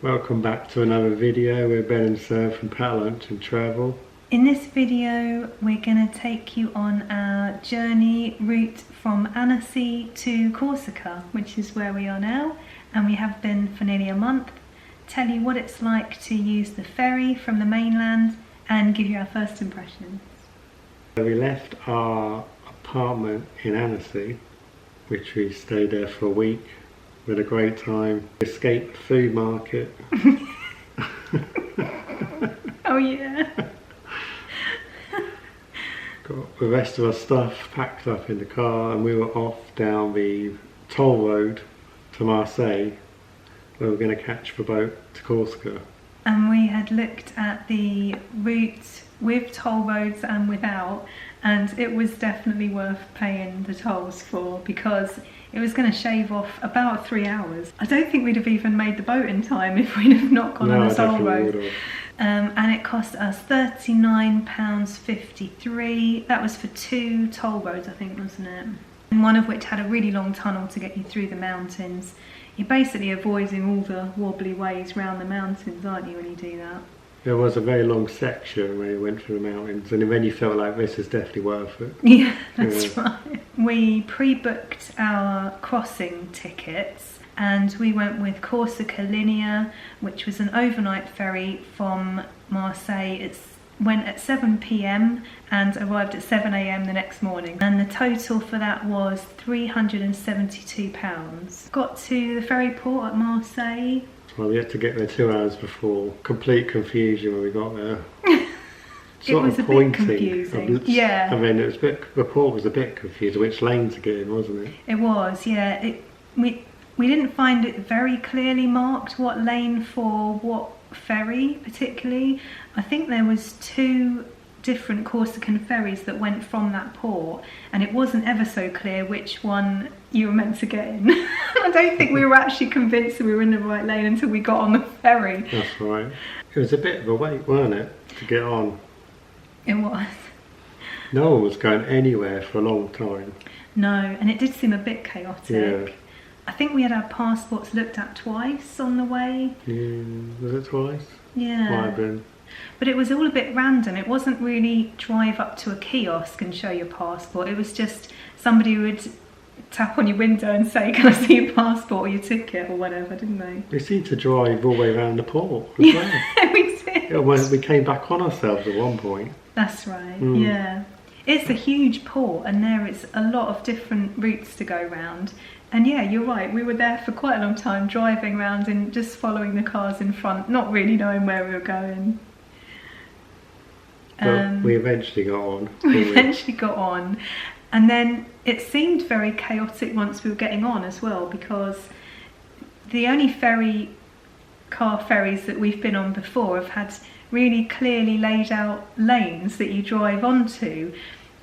Welcome back to another video where Ben and Surf and Paddle Lunch and Travel. In this video we're going to take you on our journey route from Annecy to Corsica, which is where we are now, and we have been for nearly a month. Tell you what it's like to use the ferry from the mainland and give you our first impressions. We left our apartment in Annecy, which we stayed there for a week. We had a great time. Escaped the food market. Oh yeah. Got the rest of our stuff packed up in the car and we were off down the toll road to Marseille, where we're going to catch the boat to Corsica. And we had looked at the route with toll roads and without, and it was definitely worth paying the tolls for because it was going to shave off about 3 hours. I don't think we'd have even made the boat in time if we'd have not gone on the toll road. And it cost us £39.53. That was for 2 toll roads, I think, wasn't it? And one of which had a really long tunnel to get you through the mountains. You're basically avoiding all the wobbly ways round the mountains, aren't you, when you do that? There was a very long section where you went through the mountains and then you felt like this is definitely worth it. Yeah, that's right. We pre-booked our crossing tickets and we went with Corsica Linea, which was an overnight ferry from Marseille. It went at 7 PM and arrived at 7 AM the next morning. And the total for that was £372. Got to the ferry port at Marseille. Well, we had to get there 2 hours before. Complete confusion when we got there. It was a bit confusing. Yeah. I mean, it was a bit. The port was a bit confused which lane to get in, wasn't it? It was, yeah. We didn't find it very clearly marked what lane for what ferry, particularly. I think there was 2 different Corsican ferries that went from that port, and it wasn't ever so clear which one you were meant to get in. I don't think we were actually convinced that we were in the right lane until we got on the ferry. That's right. It was a bit of a wait, weren't it, to get on? It was. No one was going anywhere for a long time. No, and it did seem a bit chaotic. Yeah. I think we had our passports looked at twice on the way. Yeah, was it twice? Yeah. Might have been. But it was all a bit random. It wasn't really drive up to a kiosk and show your passport. It was just somebody would tap on your window and say, "Can I see your passport or your ticket?" or whatever, didn't they? We seemed to drive all the way around the port as well. Yeah, we did. We came back on ourselves at one point. That's right, yeah. It's a huge port and there is a lot of different routes to go round. And yeah, you're right, we were there for quite a long time, driving around and just following the cars in front, not really knowing where we were going. But we eventually got on. We eventually got on. And then it seemed very chaotic once we were getting on as well, because the only car ferries that we've been on before have had really clearly laid out lanes that you drive onto.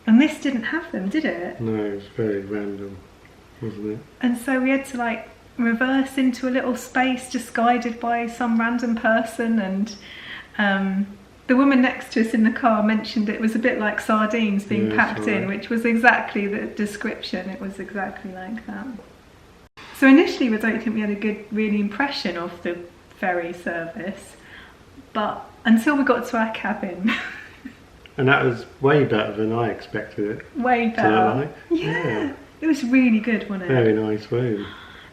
And this didn't have them, did it? No, it was very random, wasn't it? And so we had to like reverse into a little space just guided by some random person, and the woman next to us in the car mentioned it was a bit like sardines being packed in, which was exactly the description. It was exactly like that. So initially I don't think we had a good really impression of the ferry service, but until we got to our cabin. And that was way better than I expected it. Way better. Like. Yeah. It was really good, wasn't it? Very nice room.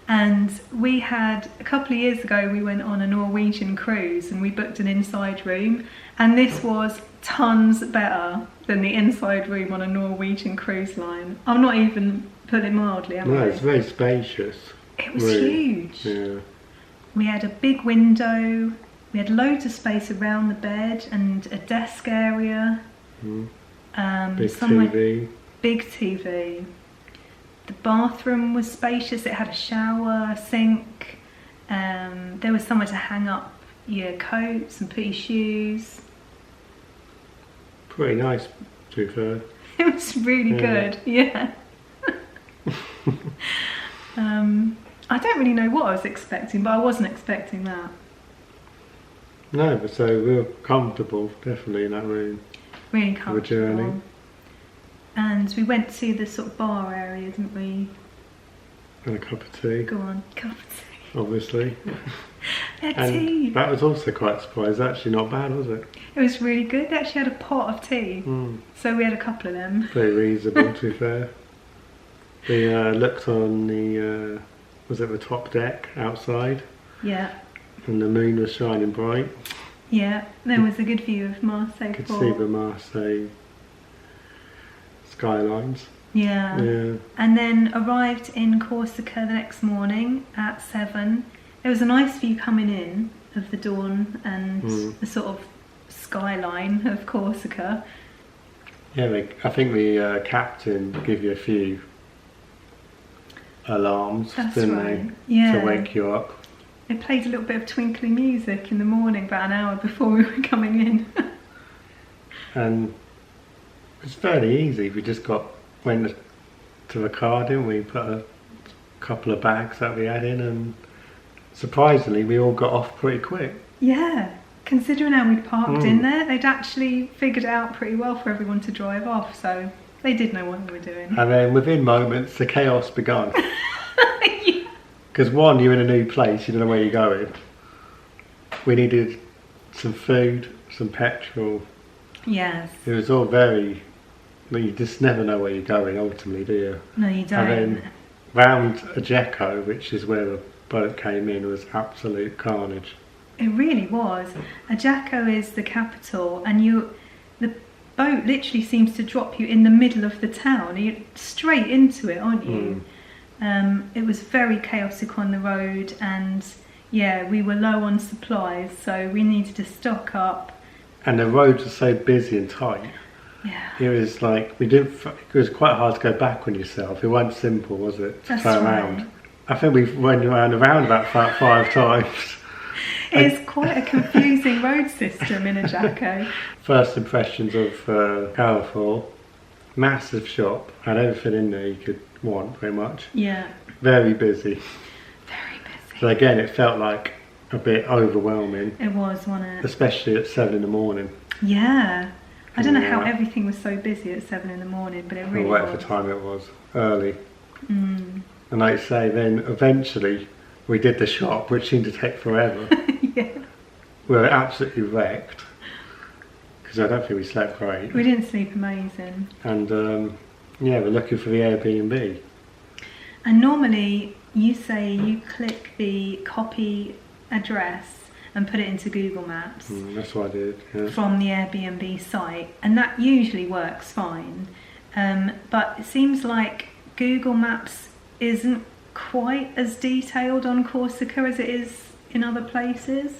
And we had, a couple of years ago, we went on a Norwegian cruise and we booked an inside room. And this was tons better than the inside room on a Norwegian cruise line. I'm not even putting it mildly, am I? No, it's very spacious. It was huge. Yeah. We had a big window. We had loads of space around the bed and a desk area. Big TV. Big TV. The bathroom was spacious. It had a shower, a sink. There was somewhere to hang up your coats and put your shoes. Pretty nice, to be fair. It was really good, yeah. I don't really know what I was expecting, but I wasn't expecting that. No, but so we were comfortable, definitely, in that room. Really comfortable. The journey. And we went to the sort of bar area, didn't we? And a cup of tea. Go on, cup of tea. obviously. Their And tea. that was also quite surprised. Actually, not bad, was it? It was really good. They actually had a pot of tea. So we had a couple of them. Very reasonable, to be fair. We looked on the, was it the top deck outside? Yeah. And the moon was shining bright. Yeah, there was a good view of Marseille. Could see the Marseille skylines. Yeah. Yeah. And then arrived in Corsica the next morning at 7. There was a nice view coming in of the dawn and the sort of skyline of Corsica. Yeah, I think the captain gave you a few alarms, didn't they? Yeah. To wake you up. They played a little bit of twinkling music in the morning, about an hour before we were coming in. And it's fairly easy. We just went to the car, didn't we? Put a couple of bags that we had in, and surprisingly we all got off pretty quick. Yeah, considering how we'd parked in there, they'd actually figured it out pretty well for everyone to drive off, so they did know what they were doing. And then within moments the chaos began. Because one, you're in a new place, you don't know where you're going. We needed some food, some petrol. Yes. It was all very, you just never know where you're going ultimately, do you? No, you don't. And then round Ajaccio, which is where the boat came in, was absolute carnage. It really was. Ajaccio is the capital, and the boat literally seems to drop you in the middle of the town. You're straight into it, aren't you? It was very chaotic on the road, and yeah, we were low on supplies, so we needed to stock up. And the roads were so busy and tight. Yeah. It was like, it was quite hard to go back on yourself. It wasn't simple, was it, to turn around? I think we went around about 5 times. It's quite a confusing road system in Ajaccio. First impressions of Carrefour, massive shop, had everything in there you could want, very much. Yeah. Very busy. Very busy. So again, it felt like a bit overwhelming. It was, wasn't it? Especially at 7 in the morning. Yeah. I don't know how everything was so busy at 7 in the morning, but it really was. Whatever time it was, early. And like I say, then eventually we did the shop, which seemed to take forever. Yeah. We were absolutely wrecked, because I don't think we slept great. We didn't sleep amazing. And yeah, we're looking for the Airbnb. And normally you say you click the copy address and put it into Google Maps. That's what I did. Yeah. From the Airbnb site, and that usually works fine. But it seems like Google Maps isn't quite as detailed on Corsica as it is in other places.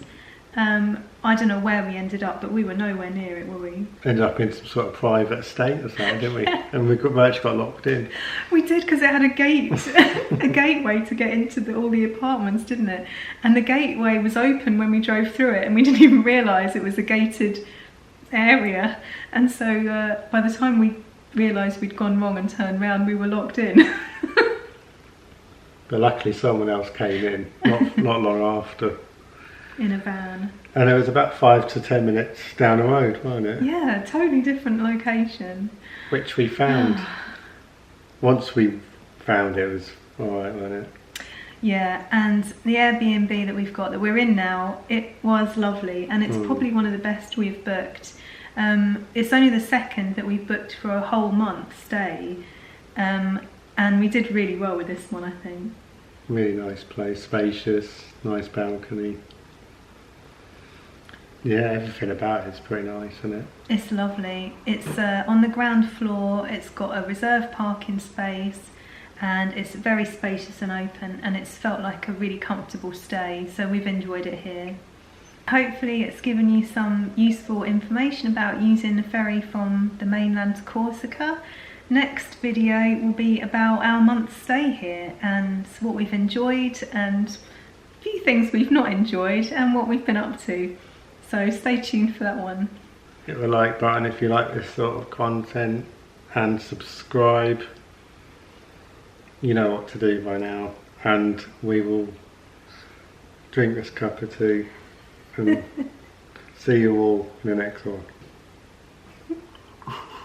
I don't know where we ended up, but we were nowhere near it, were we? Ended up in some sort of private estate or something, didn't we? And we actually got locked in. We did, because it had a gate, a gateway to get into all the apartments, didn't it? And the gateway was open when we drove through it, and we didn't even realise it was a gated area. And so by the time we realised we'd gone wrong and turned round, we were locked in. But luckily someone else came in, not long after. In a van. And it was about 5 to 10 minutes down the road, wasn't it? Yeah, totally different location. Which we found. Once we found it, was alright, wasn't it? Yeah, and the Airbnb that we've got, that we're in now, it was lovely, and it's probably one of the best we've booked. It's only the second that we've booked for a whole month stay, and we did really well with this one, I think. Really nice place, spacious, nice balcony. Yeah, everything about it's pretty nice, isn't it? It's lovely. It's on the ground floor, it's got a reserved parking space, and it's very spacious and open, and it's felt like a really comfortable stay, so we've enjoyed it here. Hopefully it's given you some useful information about using the ferry from the mainland to Corsica. Next video will be about our month's stay here and what we've enjoyed and a few things we've not enjoyed and what we've been up to. So stay tuned for that one. Hit the like button if you like this sort of content, and subscribe. You know what to do by now, and we will drink this cup of tea and see you all in the next one.